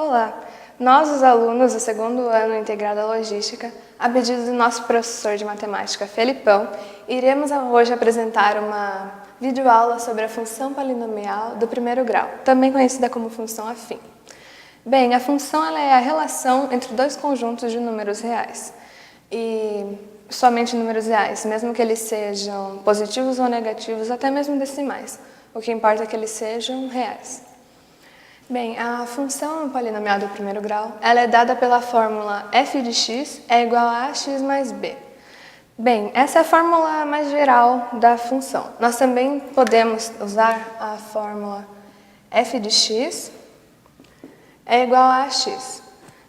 Olá! Nós, os alunos do segundo ano integrado à Logística, a pedido do nosso professor de Matemática, Felipão, iremos hoje apresentar uma videoaula sobre a função polinomial do primeiro grau, também conhecida como função afim. Bem, a função ela é a relação entre dois conjuntos de números reais, e somente números reais, mesmo que eles sejam positivos ou negativos, até mesmo decimais. O que importa é que eles sejam reais. Bem, a função polinomial do primeiro grau, ela é dada pela fórmula f de x é igual a x mais b. Bem, essa é a fórmula mais geral da função. Nós também podemos usar a fórmula f de x é igual a x.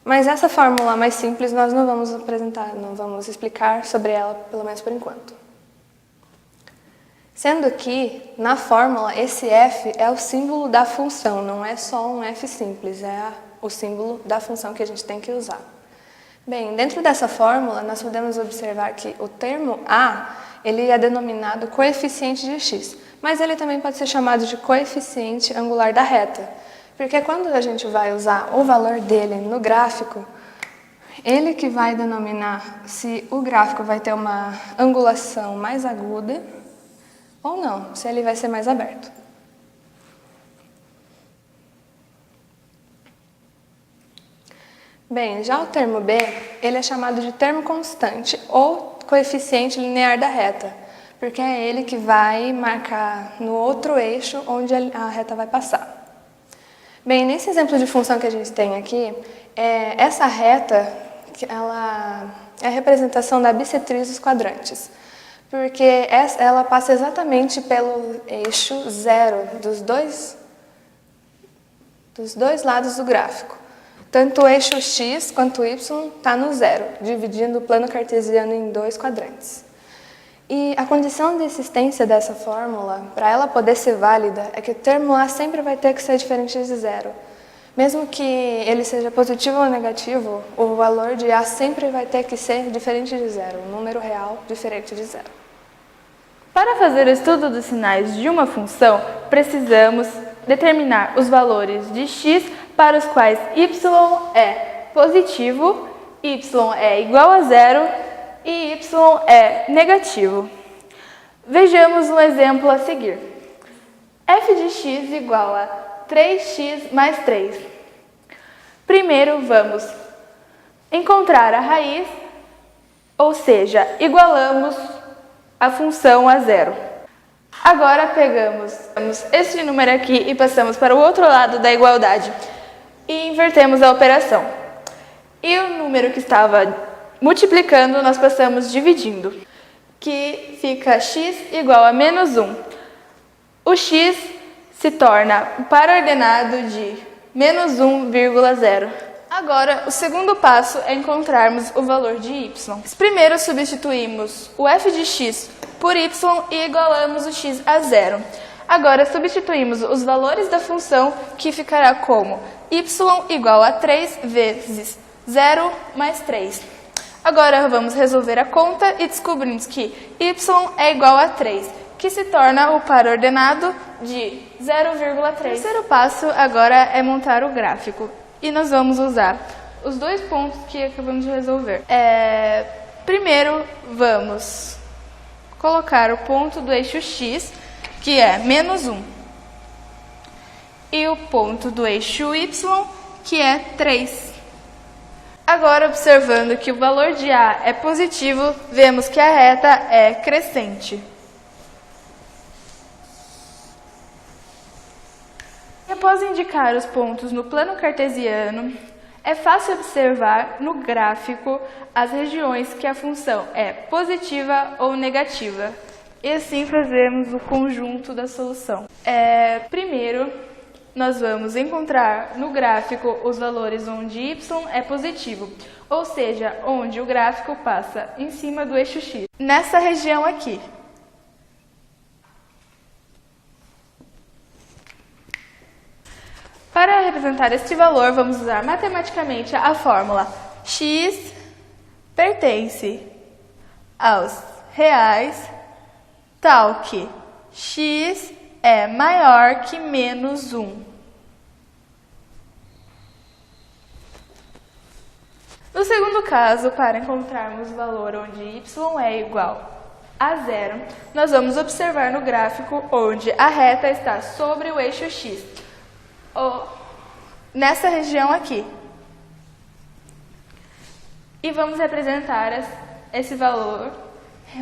Mas essa fórmula mais simples nós não vamos apresentar, não vamos explicar sobre ela, pelo menos por enquanto. Sendo que, na fórmula, esse f é o símbolo da função, não é só um f simples, é o símbolo da função que a gente tem que usar. Bem, dentro dessa fórmula, nós podemos observar que o termo a, ele é denominado coeficiente de x, mas ele também pode ser chamado de coeficiente angular da reta, porque quando a gente vai usar o valor dele no gráfico, ele que vai denominar se o gráfico vai ter uma angulação mais aguda ou não, se ele vai ser mais aberto. Bem, já o termo b, ele é chamado de termo constante ou coeficiente linear da reta, porque é ele que vai marcar no outro eixo onde a reta vai passar. Bem, nesse exemplo de função que a gente tem aqui, essa reta ela é a representação da bissetriz dos quadrantes, porque ela passa exatamente pelo eixo zero dos dois lados do gráfico. Tanto o eixo x quanto o y está no zero, dividindo o plano cartesiano em dois quadrantes. E a condição de existência dessa fórmula, para ela poder ser válida, é que o termo a sempre vai ter que ser diferente de zero. Mesmo que ele seja positivo ou negativo, o valor de a sempre vai ter que ser diferente de zero, um número real diferente de zero. Para fazer o estudo dos sinais de uma função, precisamos determinar os valores de x para os quais y é positivo, y é igual a zero e y é negativo. Vejamos um exemplo a seguir. f de x igual a 3x mais 3. Primeiro vamos encontrar a raiz, ou seja, igualamos a função a zero. Agora pegamos este número aqui e passamos para o outro lado da igualdade e invertemos a operação. E o número que estava multiplicando nós passamos dividindo, que fica x igual a menos 1. O x se torna o par ordenado de menos 1,0. Agora, o segundo passo é encontrarmos o valor de y. Primeiro, substituímos o f de x por y e igualamos o x a zero. Agora, substituímos os valores da função, que ficará como y igual a 3 vezes 0 mais 3. Agora, vamos resolver a conta e descobrimos que y é igual a 3, que se torna o par ordenado de 0,3. O terceiro passo agora é montar o gráfico. E nós vamos usar os dois pontos que acabamos de resolver. Primeiro, vamos colocar o ponto do eixo x, que é menos 1, e o ponto do eixo y, que é 3. Agora, observando que o valor de a é positivo, vemos que a reta é crescente. Após indicar os pontos no plano cartesiano, é fácil observar no gráfico as regiões que a função é positiva ou negativa. E assim fazemos o conjunto da solução. Primeiro, nós vamos encontrar no gráfico os valores onde y é positivo, ou seja, onde o gráfico passa em cima do eixo x. Nessa região aqui. Para representar este valor, vamos usar matematicamente a fórmula x pertence aos reais, tal que x é maior que menos 1. segundo caso, para encontrarmos o valor onde y é igual a zero, nós vamos observar no gráfico onde a reta está sobre o eixo x, ou nessa região aqui. E vamos representar esse valor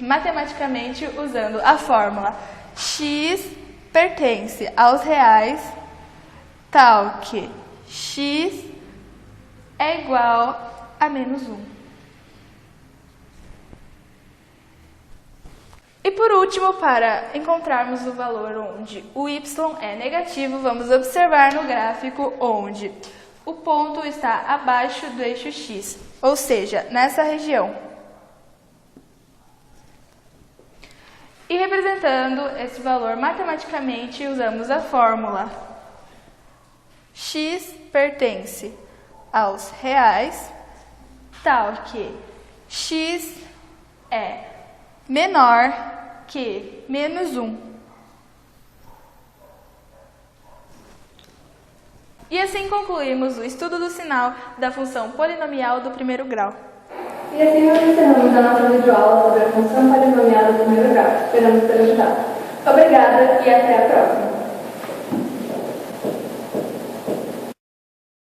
matematicamente usando a fórmula x pertence aos reais, tal que x é igual a menos 1. E por último, para encontrarmos o valor onde o y é negativo, vamos observar no gráfico onde o ponto está abaixo do eixo x, ou seja, nessa região. E representando esse valor matematicamente, usamos a fórmula x pertence aos reais, tal que x é menor que menos 1. E assim concluímos o estudo do sinal da função polinomial do primeiro grau. E assim nós encerramos a nossa videoaula sobre a função polinomial do primeiro grau. Esperamos ter ajudado. Obrigada e até a próxima!